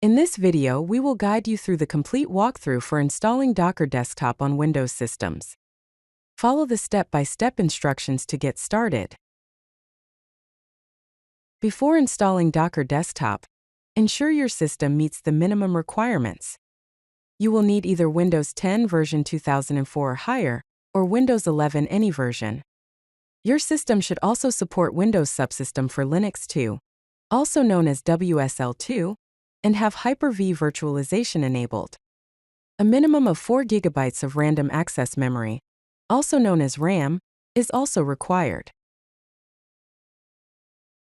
In this video, we will guide you through the complete walkthrough for installing Docker Desktop on Windows systems. Follow the step-by-step instructions to get started. Before installing Docker Desktop, ensure your system meets the minimum requirements. You will need either Windows 10 version 2004 or higher, or Windows 11 any version. Your system should also support Windows Subsystem for Linux 2, also known as WSL2, and have Hyper-V virtualization enabled. A minimum of 4 GB of random access memory, also known as RAM, is also required.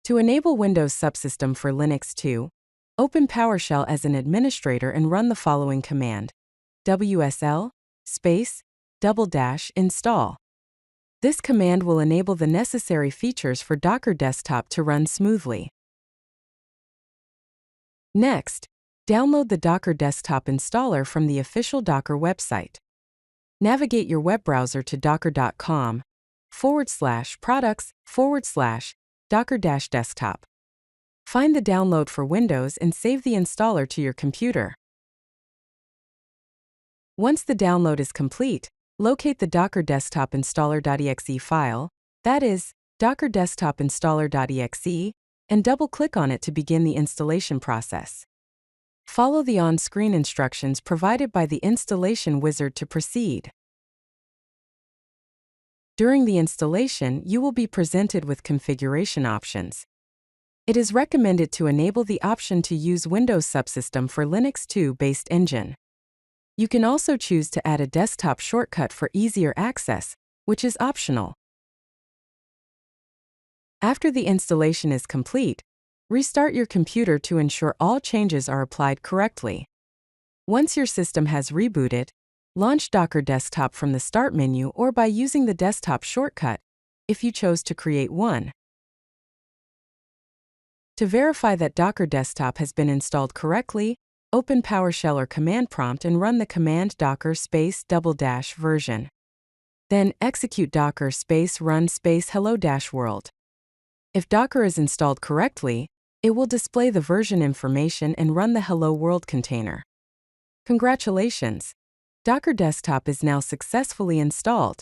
To enable Windows Subsystem for Linux 2, open PowerShell as an administrator and run the following command: WSL --install. This command will enable the necessary features for Docker Desktop to run smoothly. Next, download the Docker Desktop installer from the official Docker website. Navigate your web browser to docker.com/products/docker-desktop. Find the download for Windows and save the installer to your computer. Once the download is complete, locate the Docker Desktop installer.exe file, that is, Docker Desktop installer.exe, and double-click on it to begin the installation process. Follow the on-screen instructions provided by the installation wizard to proceed. During the installation, you will be presented with configuration options. It is recommended to enable the option to use Windows Subsystem for Linux 2-based engine. You can also choose to add a desktop shortcut for easier access, which is optional. After the installation is complete, restart your computer to ensure all changes are applied correctly. Once your system has rebooted, launch Docker Desktop from the Start menu or by using the desktop shortcut, if you chose to create one. To verify that Docker Desktop has been installed correctly, open PowerShell or command prompt and run the command docker --version. Then execute docker --run --hello-world. If Docker is installed correctly, it will display the version information and run the Hello World container. Congratulations! Docker Desktop is now successfully installed.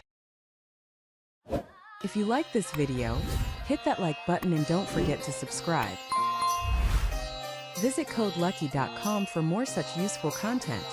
If you like this video, hit that like button and don't forget to subscribe. Visit CodeLucky.com for more such useful content.